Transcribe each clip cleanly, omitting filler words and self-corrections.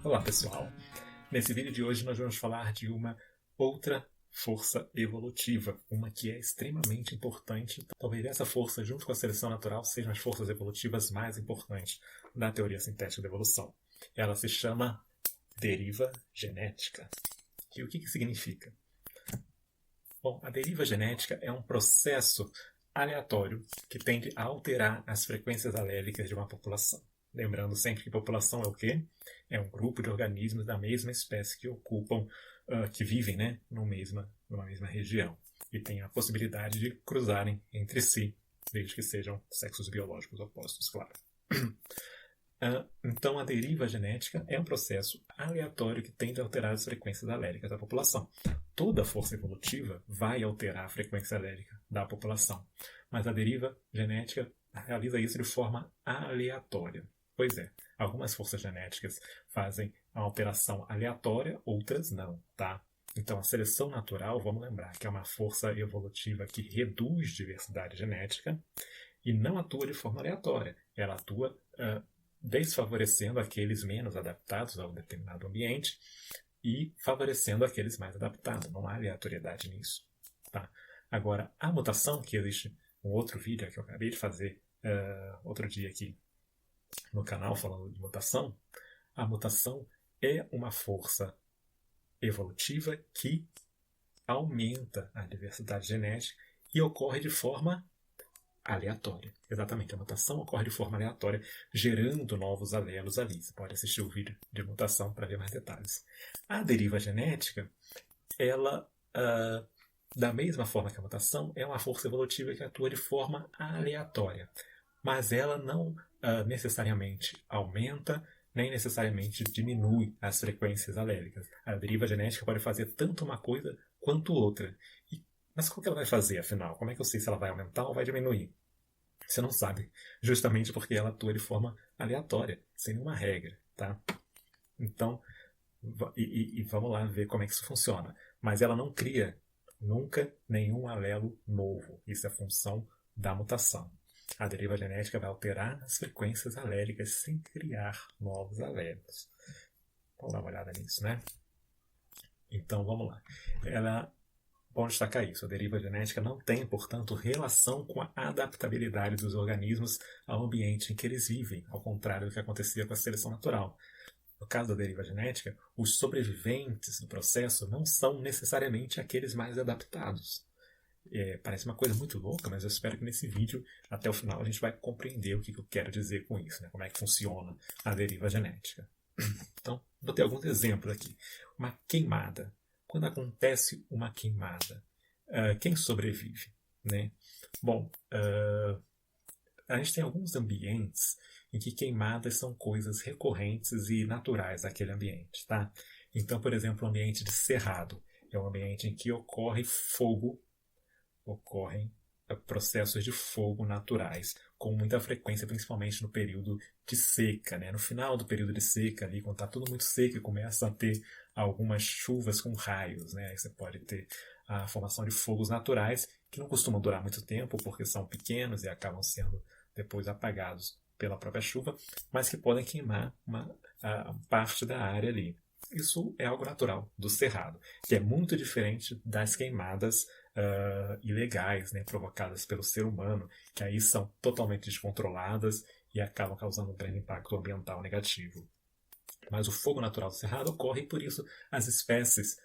Olá pessoal, nesse vídeo de hoje nós vamos falar de uma outra força evolutiva, uma que é extremamente importante. Talvez essa força, junto com a seleção natural, sejam as forças evolutivas mais importantes da teoria sintética da evolução. Ela se chama deriva genética. E o que significa? Bom, a deriva genética é um processo aleatório que tende a alterar as frequências alélicas de uma população. Lembrando sempre que população é o quê? É um grupo de organismos da mesma espécie que que vivem, né, numa mesma região e têm a possibilidade de cruzarem entre si, desde que sejam sexos biológicos opostos, claro. Então, a deriva genética é um processo aleatório que tende a alterar as frequências alélicas da população. Toda força evolutiva vai alterar a frequência alélica da população, mas a deriva genética realiza isso de forma aleatória. Pois é, algumas forças genéticas fazem a alteração aleatória, outras não, tá? Então, a seleção natural, vamos lembrar que é uma força evolutiva que reduz diversidade genética e não atua de forma aleatória. Ela atua desfavorecendo aqueles menos adaptados a um determinado ambiente e favorecendo aqueles mais adaptados. Não há aleatoriedade nisso, tá? Agora, a mutação, que existe um outro vídeo que eu acabei de fazer outro dia aqui no canal falando de mutação, a mutação é uma força evolutiva que aumenta a diversidade genética e ocorre de forma aleatória. Exatamente, a mutação ocorre de forma aleatória, gerando novos alelos ali. Você pode assistir o vídeo de mutação para ver mais detalhes. A deriva genética, ela, da mesma forma que a mutação, é uma força evolutiva que atua de forma aleatória. Mas ela não necessariamente aumenta, nem necessariamente diminui as frequências alélicas. A deriva genética pode fazer tanto uma coisa quanto outra. Mas qual que ela vai fazer, afinal? Como é que eu sei se ela vai aumentar ou vai diminuir? Você não sabe, justamente porque ela atua de forma aleatória, sem nenhuma regra, tá? Então, vamos lá ver como é que isso funciona. Mas ela não cria nunca nenhum alelo novo. Isso é função da mutação. A deriva genética vai alterar as frequências alélicas sem criar novos alelos. Vamos dar uma olhada nisso, né? Então, vamos lá. Bom destacar isso. A deriva genética não tem, portanto, relação com a adaptabilidade dos organismos ao ambiente em que eles vivem, ao contrário do que acontecia com a seleção natural. No caso da deriva genética, os sobreviventes do processo não são necessariamente aqueles mais adaptados. Parece uma coisa muito louca, mas eu espero que nesse vídeo, até o final, a gente vai compreender o que eu quero dizer com isso, né? Como é que funciona a deriva genética. Então, vou ter alguns exemplos aqui. Uma queimada. Quando acontece uma queimada, quem sobrevive, né? Bom, a gente tem alguns ambientes em que queimadas são coisas recorrentes e naturais daquele ambiente, tá? Então, por exemplo, o ambiente de cerrado é um ambiente em que ocorrem processos de fogo naturais com muita frequência, principalmente no período de seca, né? No final do período de seca, ali, quando está tudo muito seco e começa a ter algumas chuvas com raios, né? Aí você pode ter a formação de fogos naturais que não costumam durar muito tempo porque são pequenos e acabam sendo depois apagados pela própria chuva, mas que podem queimar parte da área ali. Isso é algo natural do cerrado, que é muito diferente das queimadas ilegais, né, provocadas pelo ser humano, que aí são totalmente descontroladas e acabam causando um grande impacto ambiental negativo. Mas o fogo natural do cerrado ocorre e por isso as espécies,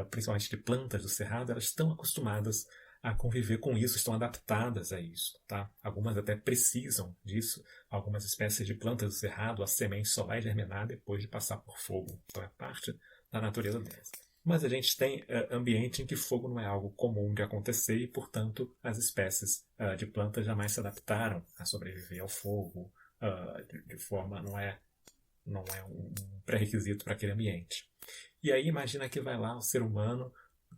principalmente de plantas do cerrado, elas estão acostumadas a conviver com isso, estão adaptadas a isso, tá? Algumas até precisam disso. Algumas espécies de plantas do cerrado, a semente só vai germinar depois de passar por fogo. Então é parte da natureza delas. Mas a gente tem ambiente em que fogo não é algo comum de acontecer e, portanto, as espécies de plantas jamais se adaptaram a sobreviver ao fogo de forma não é um pré-requisito para aquele ambiente. E aí imagina que vai lá o ser humano,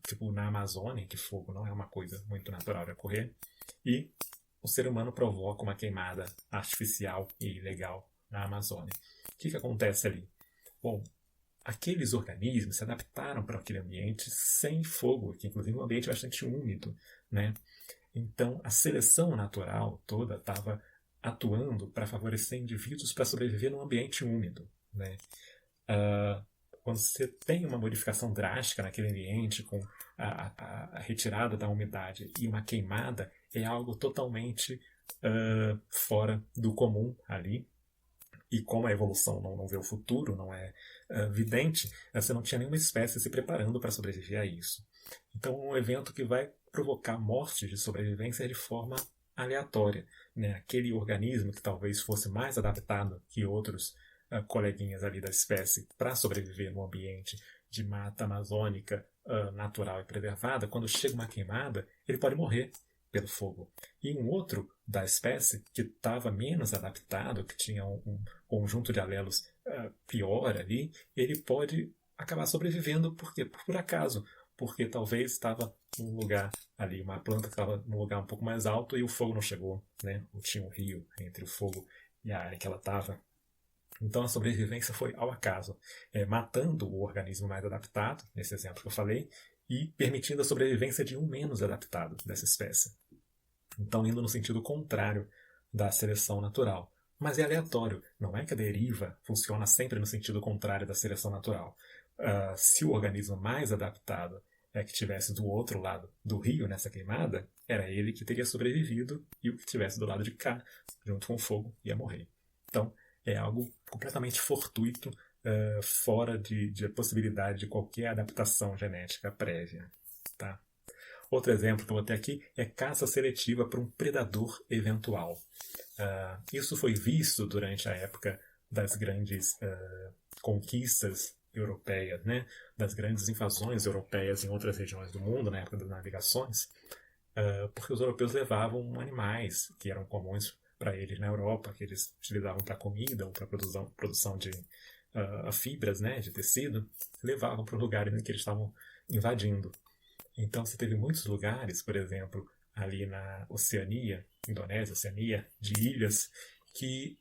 tipo na Amazônia, que fogo não é uma coisa muito natural de ocorrer, e o ser humano provoca uma queimada artificial e ilegal na Amazônia. O que acontece ali? Bom, aqueles organismos se adaptaram para aquele ambiente sem fogo, que inclusive é um ambiente bastante úmido, né? Então, a seleção natural toda estava atuando para favorecer indivíduos para sobreviver num ambiente úmido, né? Quando você tem uma modificação drástica naquele ambiente, com a retirada da umidade e uma queimada, é algo totalmente fora do comum ali. E como a evolução não vê o futuro, não é vidente, você não tinha nenhuma espécie se preparando para sobreviver a isso. Então, é um evento que vai provocar morte de sobrevivência de forma aleatória. Né? Aquele organismo que talvez fosse mais adaptado que outros coleguinhas ali da espécie para sobreviver no ambiente de mata amazônica natural e preservada, quando chega uma queimada, ele pode morrer pelo fogo. E um outro da espécie que estava menos adaptado, que tinha um conjunto de alelos pior ali, ele pode acabar sobrevivendo por acaso, porque talvez estava num lugar ali, uma planta que estava num lugar um pouco mais alto e o fogo não chegou, né? Ou tinha um rio entre o fogo e a área que ela estava. Então a sobrevivência foi ao acaso, matando o organismo mais adaptado, nesse exemplo que eu falei, e permitindo a sobrevivência de um menos adaptado dessa espécie. Então, indo no sentido contrário da seleção natural. Mas é aleatório. Não é que a deriva funciona sempre no sentido contrário da seleção natural. Se o organismo mais adaptado que estivesse do outro lado do rio nessa queimada, era ele que teria sobrevivido e o que estivesse do lado de cá, junto com o fogo, ia morrer. Então, é algo completamente fortuito, fora de possibilidade de qualquer adaptação genética prévia. Tá? Outro exemplo que eu vou ter aqui é caça seletiva por um predador eventual. Isso foi visto durante a época das grandes conquistas europeias, né? Das grandes invasões europeias em outras regiões do mundo, na época das navegações, porque os europeus levavam animais que eram comuns para eles na Europa, que eles utilizavam para comida ou para produção de fibras, né, de tecido, levavam para os lugares em que eles estavam invadindo. Então você teve muitos lugares, por exemplo, ali na Oceania, Indonésia, Oceania, de ilhas, que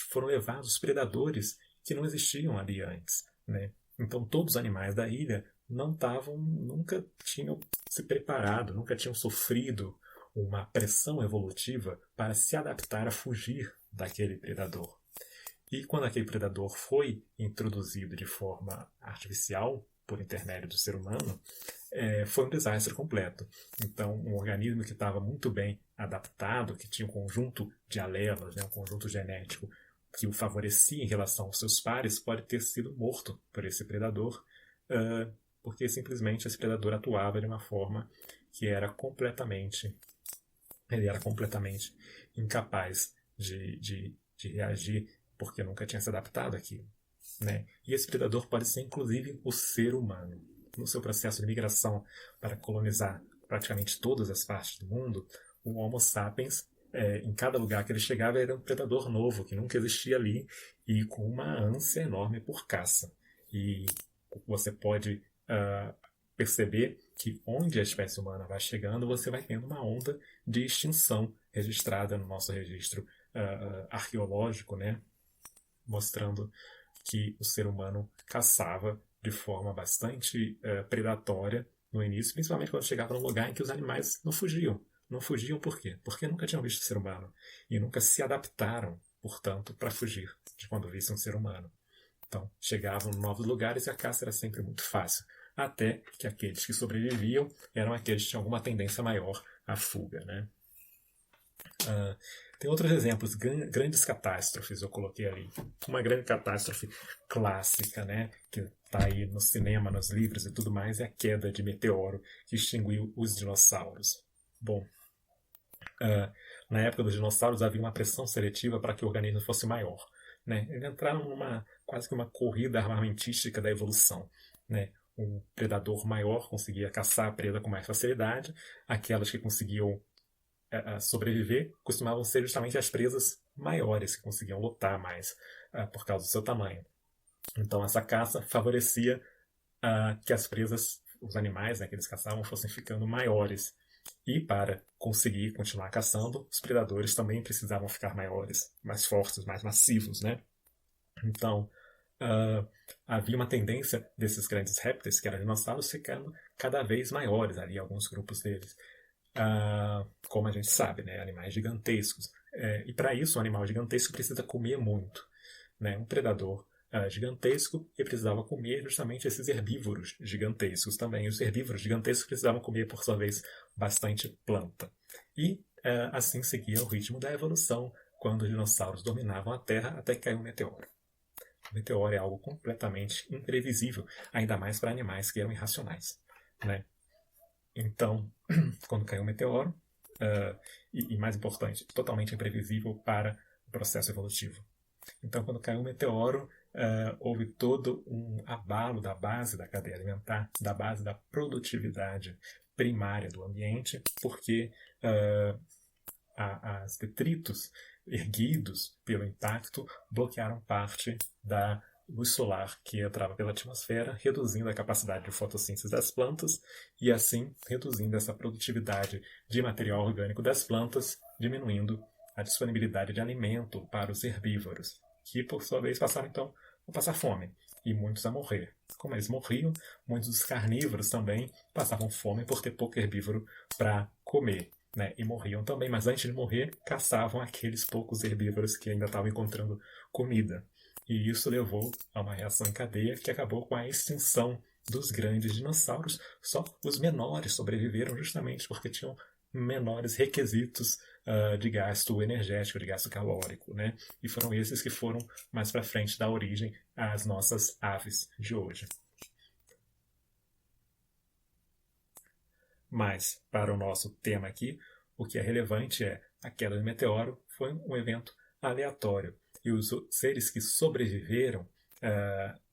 foram levados predadores que não existiam ali antes. Né? Então todos os animais da ilha nunca tinham se preparado, nunca tinham sofrido uma pressão evolutiva para se adaptar a fugir daquele predador. E quando aquele predador foi introduzido de forma artificial, por intermédio do ser humano, foi um desastre completo. Então, um organismo que estava muito bem adaptado, que tinha um conjunto de alelos, né, um conjunto genético que o favorecia em relação aos seus pares, pode ter sido morto por esse predador, porque simplesmente esse predador atuava de uma forma que era completamente incapaz de reagir, porque nunca tinha se adaptado àquilo. Né? E esse predador pode ser, inclusive, o ser humano. No seu processo de migração para colonizar praticamente todas as partes do mundo, o Homo sapiens, em cada lugar que ele chegava, era um predador novo, que nunca existia ali, e com uma ânsia enorme por caça. E você pode perceber que onde a espécie humana vai chegando, você vai tendo uma onda de extinção registrada no nosso registro arqueológico, né? Mostrando que o ser humano caçava de forma bastante predatória no início, principalmente quando chegava num lugar em que os animais não fugiam. Não fugiam por quê? Porque nunca tinham visto o ser humano e nunca se adaptaram, portanto, para fugir de quando vissem um ser humano. Então, chegavam em novos lugares e a caça era sempre muito fácil, até que aqueles que sobreviviam eram aqueles que tinham alguma tendência maior à fuga, né? Tem outros exemplos, grandes catástrofes eu coloquei ali. Uma grande catástrofe clássica, né, que está aí no cinema, nos livros e tudo mais, é a queda de meteoro que extinguiu os dinossauros. Bom, na época dos dinossauros havia uma pressão seletiva para que o organismo fosse maior. Né? Eles entraram numa quase que uma corrida armamentística da evolução. Né? Um predador maior conseguia caçar a presa com mais facilidade, aquelas que conseguiam sobreviver costumavam ser justamente as presas maiores, que conseguiam lutar mais por causa do seu tamanho. Então essa caça favorecia que as presas, os animais, né, que eles caçavam, fossem ficando maiores. E para conseguir continuar caçando, os predadores também precisavam ficar maiores, mais fortes, mais massivos. Né? Então havia uma tendência desses grandes répteis, que eram dinossauros, ficando cada vez maiores, ali alguns grupos deles. Como a gente sabe, né? Animais gigantescos. E para isso, um animal gigantesco precisa comer muito. Né? Um predador gigantesco e precisava comer justamente esses herbívoros gigantescos também. Os herbívoros gigantescos precisavam comer, por sua vez, bastante planta. E assim seguia o ritmo da evolução, quando os dinossauros dominavam a Terra até que caiu um meteoro. O meteoro é algo completamente imprevisível, ainda mais para animais que eram irracionais, né? Então, quando caiu um meteoro, e mais importante, totalmente imprevisível para o processo evolutivo. Então, quando caiu um meteoro, houve todo um abalo da base da cadeia alimentar, da base da produtividade primária do ambiente, porque os detritos erguidos pelo impacto bloquearam parte da luz solar que entrava pela atmosfera, reduzindo a capacidade de fotossíntese das plantas e assim reduzindo essa produtividade de material orgânico das plantas, diminuindo a disponibilidade de alimento para os herbívoros, que por sua vez passaram então a passar fome e muitos a morrer. Como eles morriam, muitos dos carnívoros também passavam fome por ter pouco herbívoro para comer. Né, e morriam também, mas antes de morrer, caçavam aqueles poucos herbívoros que ainda estavam encontrando comida. E isso levou a uma reação em cadeia que acabou com a extinção dos grandes dinossauros. Só os menores sobreviveram justamente porque tinham menores requisitos de gasto energético, de gasto calórico. Né? E foram esses que foram mais para frente dar origem às nossas aves de hoje. Mas, para o nosso tema aqui, o que é relevante é a queda do meteoro foi um evento aleatório. E os seres que sobreviveram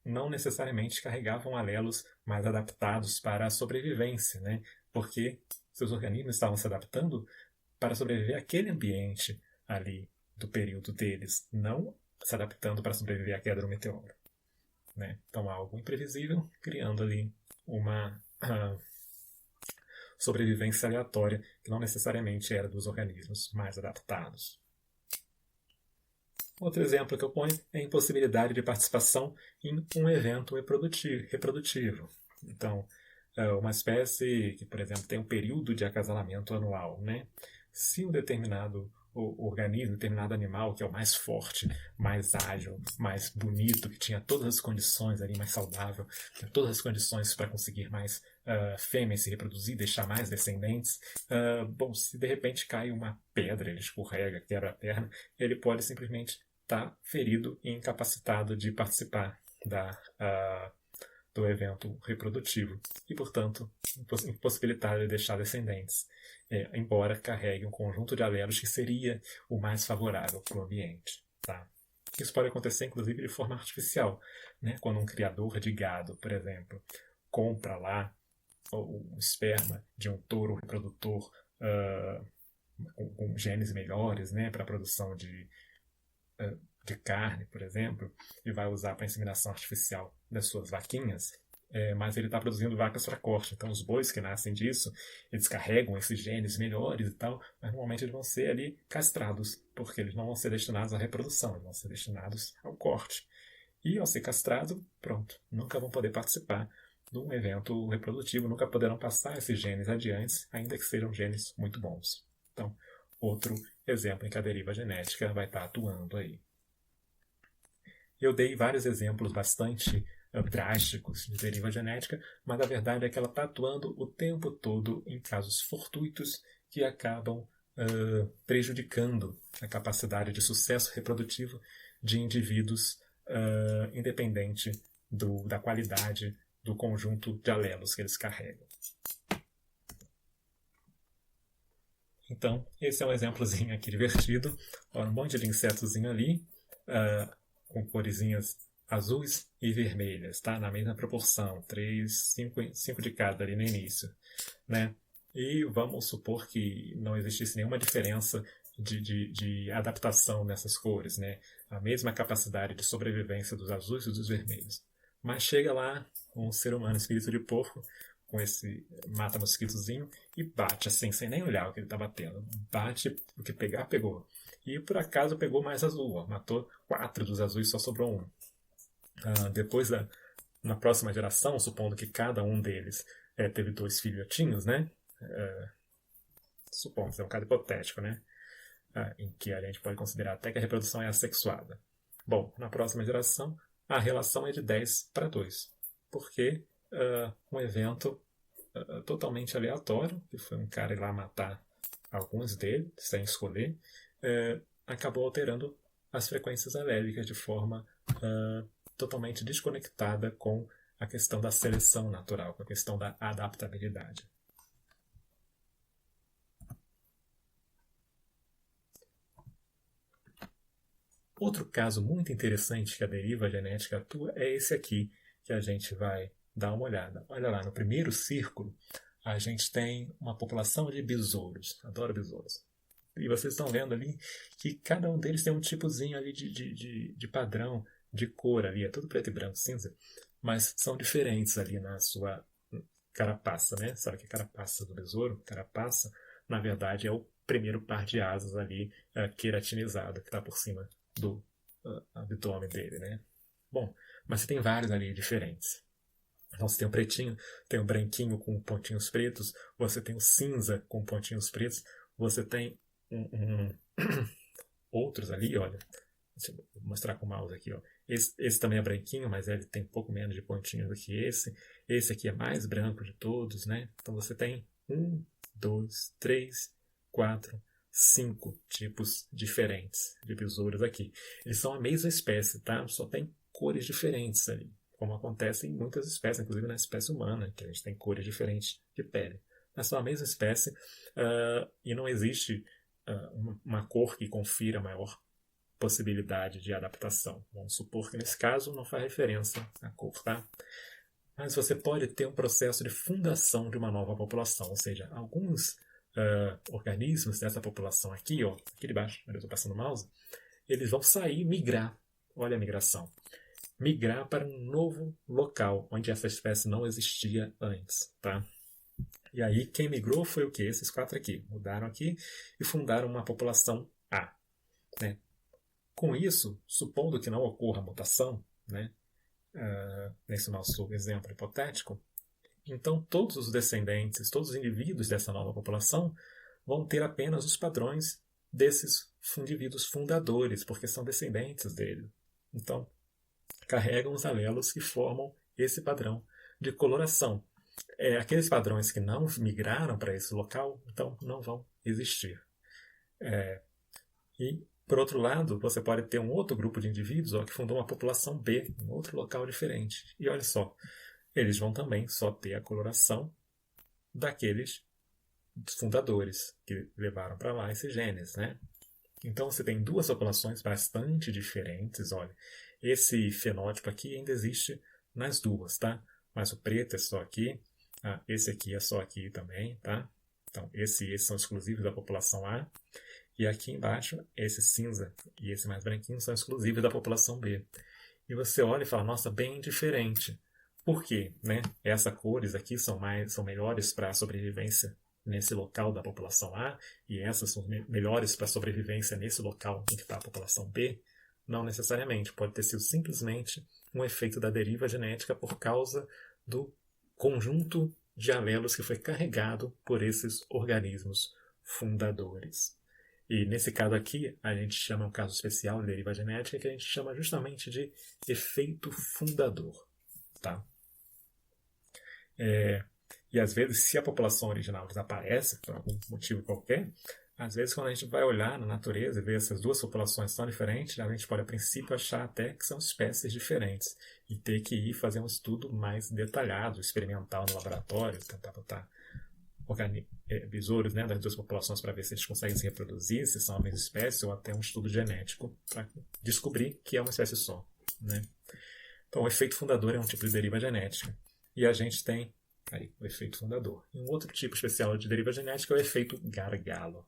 não necessariamente carregavam alelos mais adaptados para a sobrevivência, né? Porque seus organismos estavam se adaptando para sobreviver àquele ambiente ali do período deles, não se adaptando para sobreviver à queda do meteoro. Né? Então, algo imprevisível, criando ali uma sobrevivência aleatória, que não necessariamente era dos organismos mais adaptados. Outro exemplo que eu ponho é a impossibilidade de participação em um evento reprodutivo. Então, uma espécie que, por exemplo, tem um período de acasalamento anual, né? Se um determinado organismo, determinado animal, que é o mais forte, mais ágil, mais bonito, que tinha todas as condições ali, mais saudável, tinha todas as condições para conseguir mais fêmeas se reproduzir, deixar mais descendentes. Bom, se de repente cai uma pedra, ele escorrega, quebra a perna, ele pode simplesmente estar ferido e incapacitado de participar do evento reprodutivo e, portanto, impossibilitado de deixar descendentes, embora carregue um conjunto de alelos que seria o mais favorável para o ambiente. Tá? Isso pode acontecer, inclusive, de forma artificial, né? Quando um criador de gado, por exemplo, compra lá o esperma de um touro reprodutor com genes melhores, né, para a produção de carne, por exemplo, e vai usar para inseminação artificial das suas vaquinhas, mas ele está produzindo vacas para corte. Então, os bois que nascem disso, eles carregam esses genes melhores e tal, mas normalmente eles vão ser ali castrados, porque eles não vão ser destinados à reprodução, eles vão ser destinados ao corte. E ao ser castrado, pronto, nunca vão poder participar de um evento reprodutivo, nunca poderão passar esses genes adiante, ainda que sejam genes muito bons. Então, outro exemplo em que a deriva genética vai estar atuando aí. Eu dei vários exemplos bastante drásticos de deriva genética, mas a verdade é que ela está atuando o tempo todo em casos fortuitos que acabam prejudicando a capacidade de sucesso reprodutivo de indivíduos independente da qualidade do conjunto de alelos que eles carregam. Então, esse é um exemplozinho aqui divertido. Olha, um monte de insetozinho ali, com coresinhas azuis e vermelhas, tá? Na mesma proporção, 5 de cada ali no início, né? E vamos supor que não existisse nenhuma diferença de adaptação nessas cores, né? A mesma capacidade de sobrevivência dos azuis e dos vermelhos. Mas chega lá um ser humano, espírito de porco, com esse mata-mosquitozinho e bate assim, sem nem olhar o que ele está batendo. Bate, o que pegar, pegou. E por acaso pegou mais azul, ó. Matou 4 dos azuis, só sobrou 1. Depois, na próxima geração, supondo que cada um deles teve 2 filhotinhos, né? Supondo, é um caso hipotético, né? Em que a gente pode considerar até que a reprodução é assexuada. Bom, na próxima geração, a relação é de 10:2, porque um evento totalmente aleatório, que foi um cara ir lá matar alguns deles, sem escolher, acabou alterando as frequências alérgicas de forma totalmente desconectada com a questão da seleção natural, com a questão da adaptabilidade. Outro caso muito interessante que a deriva genética atua é esse aqui, que a gente vai dar uma olhada. Olha lá, no primeiro círculo, a gente tem uma população de besouros. Adoro besouros. E vocês estão vendo ali que cada um deles tem um tipozinho ali de padrão, de cor ali. É tudo preto e branco, cinza. Mas são diferentes ali na sua carapaça, né? Sabe o que é carapaça do besouro? Carapaça, na verdade, é o primeiro par de asas ali queratinizado que está por cima do abdômen dele, né? Bom, mas você tem vários ali diferentes. Então você tem o pretinho, tem o branquinho com pontinhos pretos, você tem o cinza com pontinhos pretos, você tem outros ali, olha. Deixa eu mostrar com o mouse aqui, ó. Esse também é branquinho, mas ele tem um pouco menos de pontinhos do que esse. Esse aqui é mais branco de todos, né? Então você tem 1, 2, 3, 4, 5 tipos diferentes de besouros aqui. Eles são a mesma espécie, tá? Só tem cores diferentes ali, como acontece em muitas espécies, inclusive na espécie humana, que a gente tem cores diferentes de pele. Mas são a mesma espécie e não existe uma cor que confira maior possibilidade de adaptação. Vamos supor que nesse caso não faz referência à cor, tá? Mas você pode ter um processo de fundação de uma nova população, ou seja, alguns organismos dessa população aqui, ó, aqui de baixo, onde eu estou passando o mouse, eles vão sair, migrar. Olha a migração. Migrar para um novo local, onde essa espécie não existia antes, tá? E aí, quem migrou foi o quê? Esses 4 aqui. Mudaram aqui e fundaram uma população A, né? Com isso, supondo que não ocorra mutação, né? Nesse nosso exemplo hipotético, então todos os descendentes, todos os indivíduos dessa nova população vão ter apenas os padrões desses indivíduos fundadores, porque são descendentes dele. Então, carregam os alelos que formam esse padrão de coloração. Aqueles padrões que não migraram para esse local, então não vão existir. E, por outro lado, você pode ter um outro grupo de indivíduos que fundou uma população B, em outro local diferente. E olha só, eles vão também só ter a coloração daqueles fundadores que levaram para lá esses genes, né? Então você tem 2 populações bastante diferentes. Olha, esse fenótipo aqui ainda existe nas 2, tá? Mas o preto é só aqui, esse aqui é só aqui também, tá? Então esses são exclusivos da população A. E aqui embaixo, esse cinza e esse mais branquinho são exclusivos da população B. E você olha e fala, nossa, bem diferente. Por quê? Né? Essas cores aqui são melhores para a sobrevivência nesse local da população A e essas são melhores para a sobrevivência nesse local em que está a população B? Não necessariamente. Pode ter sido simplesmente um efeito da deriva genética por causa do conjunto de alelos que foi carregado por esses organismos fundadores. E nesse caso aqui, a gente chama um caso especial de deriva genética que a gente chama justamente de efeito fundador. Tá? E às vezes, se a população original desaparece por algum motivo qualquer, às vezes quando a gente vai olhar na natureza e ver essas 2 populações tão diferentes, a gente pode a princípio achar até que são espécies diferentes e ter que ir fazer um estudo mais detalhado, experimental no laboratório, tentar botar besouros, né, das 2 populações para ver se eles conseguem se reproduzir, se são a mesma espécie, ou até um estudo genético para descobrir que é uma espécie só, né? Então, o efeito fundador é um tipo de deriva genética. E a gente tem aí o efeito fundador. E um outro tipo especial de deriva genética é o efeito gargalo.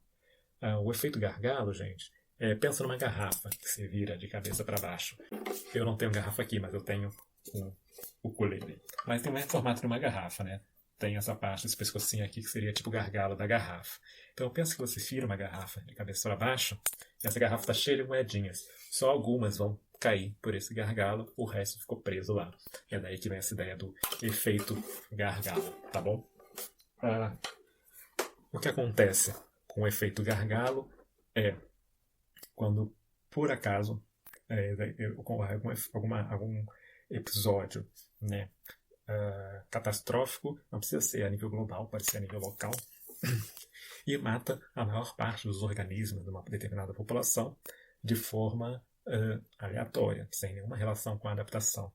O efeito gargalo, gente, pensa numa garrafa que se vira de cabeça para baixo. Eu não tenho garrafa aqui, mas eu tenho o colete. Mas tem o mesmo formato de uma garrafa, né? Tem essa parte, esse pescocinho aqui, que seria tipo o gargalo da garrafa. Então, pensa que você vira uma garrafa de cabeça para baixo, e essa garrafa está cheia de moedinhas. Só algumas vão cair por esse gargalo, o resto ficou preso lá. É daí que vem essa ideia do efeito gargalo, tá bom? O que acontece com o efeito gargalo é quando, por acaso, algum episódio, né, catastrófico, não precisa ser a nível global, pode ser a nível local, e mata a maior parte dos organismos de uma determinada população de forma aleatória, sem nenhuma relação com a adaptação.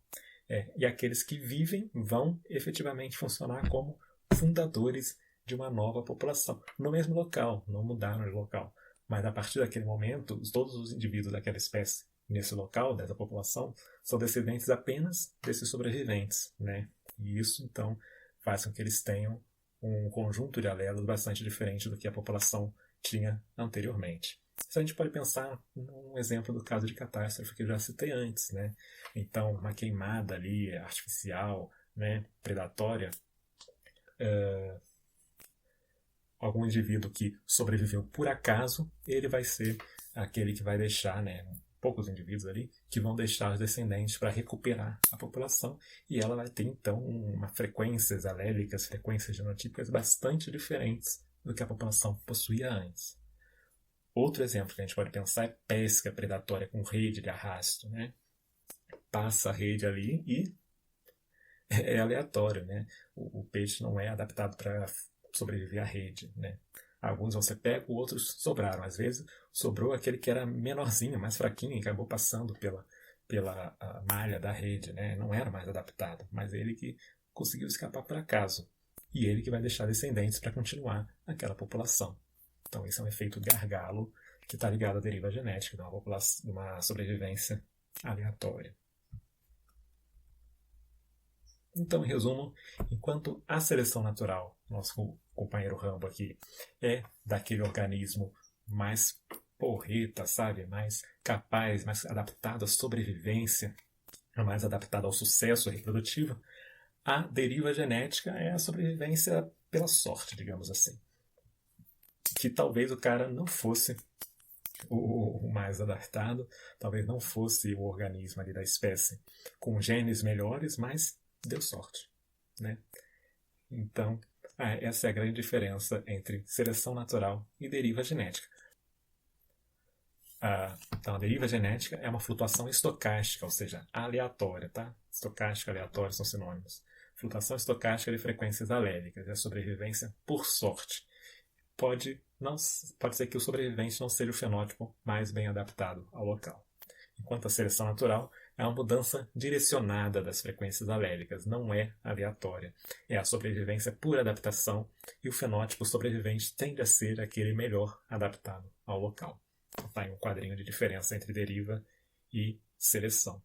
E aqueles que vivem vão efetivamente funcionar como fundadores de uma nova população, no mesmo local, não mudaram de local. Mas a partir daquele momento, todos os indivíduos daquela espécie nesse local, dessa população, são descendentes apenas desses sobreviventes, né? E isso, então, faz com que eles tenham um conjunto de alelos bastante diferente do que a população tinha anteriormente. Isso a gente pode pensar num exemplo do caso de catástrofe que eu já citei antes, né? Então, uma queimada ali artificial, né, predatória, algum indivíduo que sobreviveu por acaso, ele vai ser aquele que vai deixar, né, poucos indivíduos ali, que vão deixar os descendentes para recuperar a população, e ela vai ter então frequências alélicas, frequências genotípicas bastante diferentes do que a população possuía antes. Outro exemplo que a gente pode pensar é pesca predatória com rede de arrasto, né? Passa a rede ali e é aleatório, né? O peixe não é adaptado para sobreviver à rede, né? Alguns vão ser pegos, outros sobraram. Às vezes sobrou aquele que era menorzinho, mais fraquinho, e acabou passando pela malha da rede, né? Não era mais adaptado, mas ele que conseguiu escapar por acaso. E ele que vai deixar descendentes para continuar aquela população. Então esse é um efeito gargalo que está ligado à deriva genética de uma sobrevivência aleatória. Então, em resumo, enquanto a seleção natural, nosso companheiro Rambo aqui, é daquele organismo mais porreta, sabe? Mais capaz, mais adaptado à sobrevivência, mais adaptado ao sucesso reprodutivo, a deriva genética é a sobrevivência pela sorte, digamos assim. Que talvez o cara não fosse o mais adaptado, talvez não fosse o organismo ali da espécie com genes melhores, mas deu sorte, né? Então, essa é a grande diferença entre seleção natural e deriva genética. Então, a deriva genética é uma flutuação estocástica, ou seja, aleatória, tá? Estocástica e aleatória são sinônimos. Flutuação estocástica de frequências alélicas, é a sobrevivência por sorte. Pode ser que o sobrevivente não seja o fenótipo mais bem adaptado ao local. Enquanto a seleção natural é uma mudança direcionada das frequências alélicas, não é aleatória. É a sobrevivência por adaptação e o fenótipo sobrevivente tende a ser aquele melhor adaptado ao local. Está aí um quadrinho de diferença entre deriva e seleção.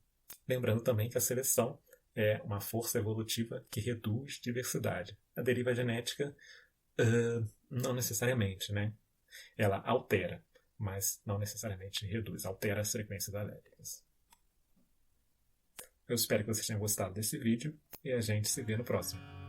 Lembrando também que a seleção é uma força evolutiva que reduz diversidade. A deriva genética não necessariamente, né? Ela altera, mas não necessariamente reduz, altera as frequências alélicas. Eu espero que vocês tenham gostado desse vídeo e a gente se vê no próximo.